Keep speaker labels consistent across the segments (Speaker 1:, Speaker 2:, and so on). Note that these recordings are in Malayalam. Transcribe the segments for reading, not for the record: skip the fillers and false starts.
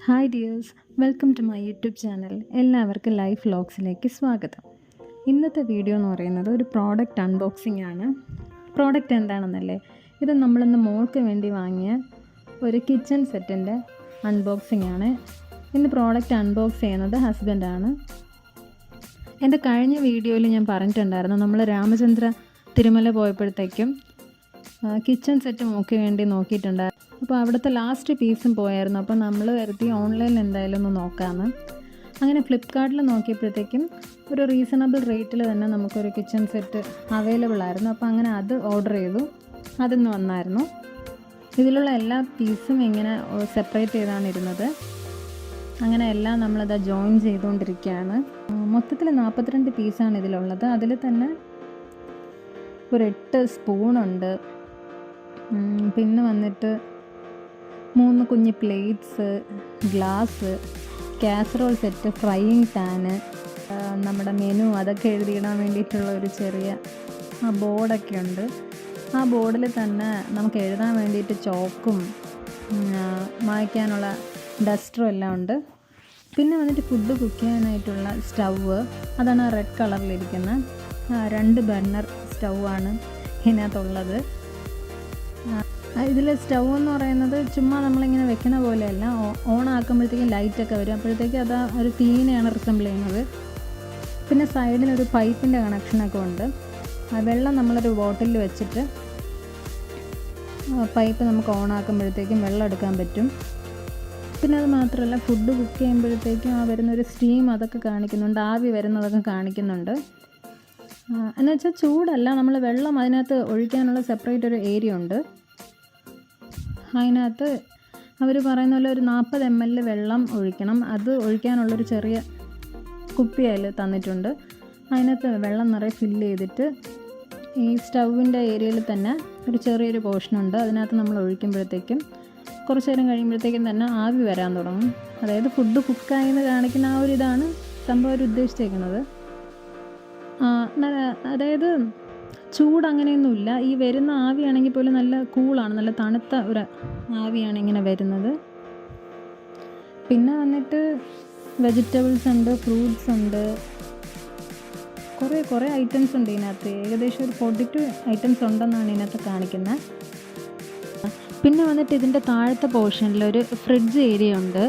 Speaker 1: Hi dears, welcome to my YouTube channel. എല്ലാവർക്കും ലൈഫ് വ്ലോഗ്സിലേക്ക് സ്വാഗതം. ഇന്നത്തെ വീഡിയോ എന്ന് പറയുന്നത് ഒരു പ്രോഡക്റ്റ് അൺബോക്സിംഗ് ആണ്. പ്രോഡക്റ്റ് എന്താണെന്നല്ലേ, ഇത് നമ്മളിന്ന് മോൾക്ക് വേണ്ടി വാങ്ങിയ ഒരു കിച്ചൺ സെറ്റിൻ്റെ അൺബോക്സിംഗ് ആണ്. ഇന്ന് പ്രോഡക്റ്റ് അൺബോക്സ് ചെയ്യുന്നത് ഹസ്ബൻഡാണ്. എൻ്റെ കഴിഞ്ഞ വീഡിയോയിൽ ഞാൻ പറഞ്ഞിട്ടുണ്ടായിരുന്നു, നമ്മൾ രാമചന്ദ്ര തിരുമല പോയപ്പോഴത്തേക്കും കിച്ചൺ സെറ്റ് മോൾക്ക് വേണ്ടി നോക്കിയിട്ടുണ്ടായിരുന്നു. അപ്പോൾ അവിടുത്തെ ലാസ്റ്റ് പീസും പോയായിരുന്നു. അപ്പോൾ നമ്മൾ കരുതി ഓൺലൈനിൽ എന്തായാലും ഒന്ന് നോക്കാമെന്ന്. അങ്ങനെ ഫ്ലിപ്കാർട്ടിൽ നോക്കിയപ്പോഴത്തേക്കും ഒരു റീസണബിൾ റേറ്റിൽ തന്നെ നമുക്കൊരു കിച്ചൺ സെറ്റ് അവൈലബിൾ ആയിരുന്നു. അപ്പോൾ അങ്ങനെ അത് ഓർഡർ ചെയ്തു. അതിന്ന് വന്നായിരുന്നു. ഇതിലുള്ള എല്ലാ പീസും ഇങ്ങനെ സെപ്പറേറ്റ് ചെയ്താണ് ഇരുന്നത്. അങ്ങനെ എല്ലാം നമ്മളത് ജോയിൻ ചെയ്തുകൊണ്ടിരിക്കുകയാണ്. മൊത്തത്തിൽ 42 പീസാണ് ഇതിലുള്ളത്. അതിൽ തന്നെ ഒരു 8 സ്പൂണുണ്ട്. പിന്നെ വന്നിട്ട് 3 കുഞ്ഞ് plates, glass, casserole set, frying PAN, നമ്മുടെ മെനു അതൊക്കെ എഴുതിയിടാൻ വേണ്ടിയിട്ടുള്ള ഒരു ചെറിയ ബോർഡൊക്കെ ഉണ്ട്. ആ ബോർഡിൽ തന്നെ നമുക്ക് എഴുതാൻ വേണ്ടിയിട്ട് ചോക്കും മായ്ക്കാനുള്ള ഡസ്റ്ററും എല്ലാം ഉണ്ട്. പിന്നെ വന്നിട്ട് ഫുഡ് കുക്ക് ചെയ്യാനായിട്ടുള്ള സ്റ്റൗവ്, അതാണ് റെഡ് കളറിലിരിക്കുന്ന 2 ബർണർ സ്റ്റൗവാണ് ഇതിനകത്തുള്ളത്. ഇതിൽ സ്റ്റൗ എന്ന് പറയുന്നത് ചുമ്മാ നമ്മളിങ്ങനെ വെക്കണ പോലെയല്ല, ഓൺ ആക്കുമ്പോഴത്തേക്കും ലൈറ്റൊക്കെ വരും. അപ്പോഴത്തേക്കും അത് ഒരു തീനെയാണ് റിസംബിൾ ചെയ്യുന്നത്. പിന്നെ സൈഡിലൊരു പൈപ്പിൻ്റെ കണക്ഷനൊക്കെ ഉണ്ട്. വെള്ളം നമ്മളൊരു ബോട്ടിലിൽ വെച്ചിട്ട് പൈപ്പ് നമുക്ക് ഓൺ ആക്കുമ്പോഴത്തേക്കും വെള്ളം എടുക്കാൻ പറ്റും. പിന്നെ അത് മാത്രമല്ല, ഫുഡ് കുക്ക് ചെയ്യുമ്പോഴത്തേക്കും ആ വരുന്നൊരു സ്റ്റീം അതൊക്കെ കാണിക്കുന്നുണ്ട്, ആവി വരുന്നതൊക്കെ കാണിക്കുന്നുണ്ട്. എന്നുവെച്ചാൽ ചൂടല്ല, നമ്മൾ വെള്ളം അതിനകത്ത് ഒഴിക്കാനുള്ള സെപ്പറേറ്റ് ഒരു ഏരിയ ഉണ്ട്. അതിനകത്ത് അവർ പറയുന്ന പോലെ ഒരു 40 ml വെള്ളം ഒഴിക്കണം. അത് ഒഴിക്കാനുള്ളൊരു ചെറിയ കുപ്പി അതിൽ തന്നിട്ടുണ്ട്. അതിനകത്ത് വെള്ളം നിറയെ ഫില്ല് ചെയ്തിട്ട് ഈ സ്റ്റൗവിൻ്റെ ഏരിയയിൽ തന്നെ ഒരു ചെറിയൊരു പോർഷനുണ്ട്. അതിനകത്ത് നമ്മൾ ഒഴിക്കുമ്പോഴത്തേക്കും കുറച്ച് നേരം കഴിയുമ്പോഴത്തേക്കും തന്നെ ആവി വരാൻ തുടങ്ങും. അതായത് ഫുഡ് കുക്കായെന്ന് കാണിക്കുന്ന ആ ഒരു ഇതാണ് സംഭവം അവർ ഉദ്ദേശിച്ചേക്കുന്നത്. അതായത് ചൂട് അങ്ങനെയൊന്നുമില്ല. ഈ വരുന്ന ആവിയാണെങ്കിൽ പോലും നല്ല കൂളാണ്, നല്ല തണുത്ത ഒരു ആവിയാണ് ഇങ്ങനെ വരുന്നത്. പിന്നെ വന്നിട്ട് വെജിറ്റബിൾസ് ഉണ്ട്, ഫ്രൂട്ട്സ് ഉണ്ട്, കുറേ ഐറ്റംസ് ഉണ്ട് ഇതിനകത്ത്. ഏകദേശം ഒരു 42 ഐറ്റംസ് ഉണ്ടെന്നാണ് ഇതിനകത്ത് കാണിക്കുന്നത്. പിന്നെ വന്നിട്ട് ഇതിൻ്റെ താഴത്തെ പോർഷനിൽ ഒരു ഫ്രിഡ്ജ് ഏരിയ ഉണ്ട്.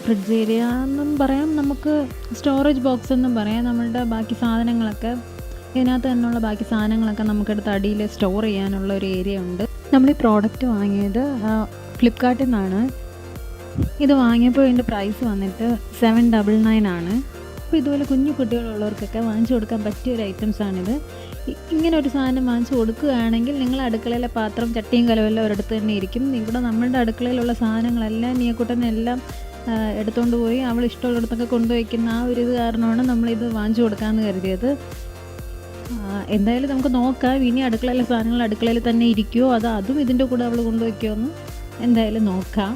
Speaker 1: ഫ്രിഡ്ജ് ഏരിയ എന്നും പറയാം, നമുക്ക് സ്റ്റോറേജ് ബോക്സ് എന്നും പറയാം. നമ്മളുടെ ബാക്കി സാധനങ്ങളൊക്കെ ഇതിനകത്ത് തന്നെയുള്ള ബാക്കി സാധനങ്ങളൊക്കെ നമുക്കെടുത്ത് അടിയിൽ സ്റ്റോർ ചെയ്യാനുള്ള ഒരു ഏരിയ ഉണ്ട്. നമ്മൾ ഈ പ്രോഡക്റ്റ് വാങ്ങിയത് ഫ്ലിപ്കാർട്ടിൽ നിന്നാണ്. ഇത് വാങ്ങിയപ്പോൾ ഇതിൻ്റെ പ്രൈസ് വന്നിട്ട് 799 ആണ്. അപ്പോൾ ഇതുപോലെ കുഞ്ഞു കുട്ടികളുള്ളവർക്കൊക്കെ വാങ്ങിച്ചു കൊടുക്കാൻ പറ്റിയ ഒരു ഐറ്റംസാണിത്. ഇങ്ങനെ ഒരു സാധനം വാങ്ങിച്ചു കൊടുക്കുകയാണെങ്കിൽ നിങ്ങൾ അടുക്കളയിലെ പാത്രം ചട്ടിയും കലവെല്ലാം ഒരിടത്ത് തന്നെ ഇരിക്കും. ഇവിടെ നമ്മളുടെ അടുക്കളയിലുള്ള സാധനങ്ങളെല്ലാം നീയക്കുട്ടനെല്ലാം എടുത്തുകൊണ്ട് പോയി അവൾ ഇഷ്ടമുള്ളിടത്തൊക്കെ കൊണ്ടുവയ്ക്കുന്ന ആ ഒരു ഇത് കാരണമാണ് നമ്മളിത് വാങ്ങിച്ചു കൊടുക്കാമെന്ന് കരുതിയത്. എന്തായാലും നമുക്ക് നോക്കാം, ഇനി അടുക്കളയിലെ സാധനങ്ങൾ അടുക്കളയിൽ തന്നെ ഇരിക്കുമോ അതോ അതും ഇതിൻ്റെ കൂടെ അവൾ കൊണ്ടുവയ്ക്കുമോ എന്ന് എന്തായാലും നോക്കാം.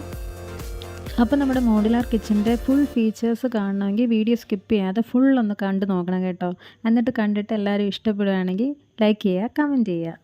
Speaker 1: അപ്പോൾ നമ്മുടെ മോഡുലാർ കിച്ചൻ്റെ ഫുൾ ഫീച്ചേഴ്സ് കാണണമെങ്കിൽ വീഡിയോ സ്കിപ്പ് ചെയ്യാതെ ഫുള്ളൊന്ന് കണ്ടു നോക്കണം കേട്ടോ. എന്നിട്ട് കണ്ടിട്ട് എല്ലാവരും ഇഷ്ടപ്പെടുകയാണെങ്കിൽ ലൈക്ക് ചെയ്യുക, കമൻറ്റ് ചെയ്യുക.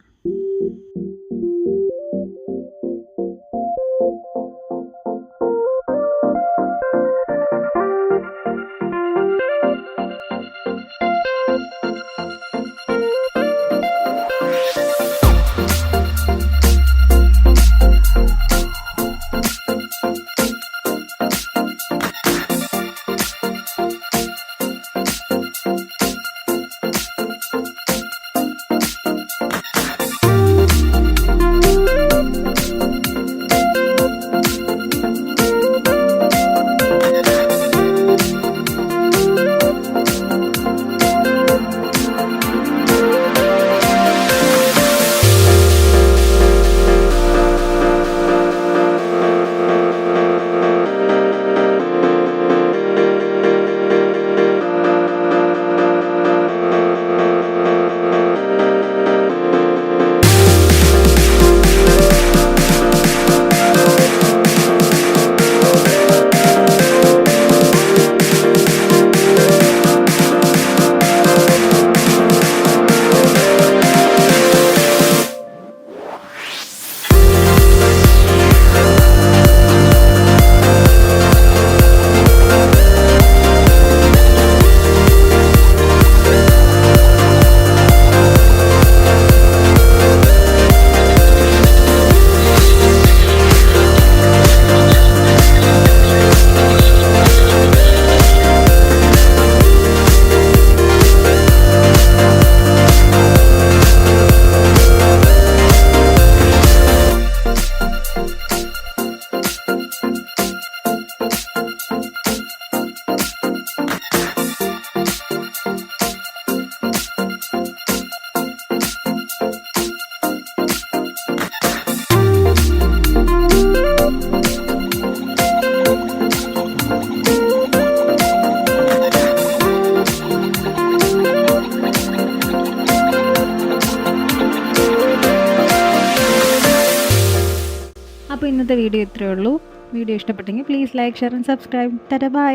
Speaker 1: ഇന്നത്തെ വീഡിയോ ഇത്രയേ ഉള്ളൂ. വീഡിയോ ഇഷ്ടപ്പെട്ടെങ്കിൽ please like, share and subscribe. Tata, by.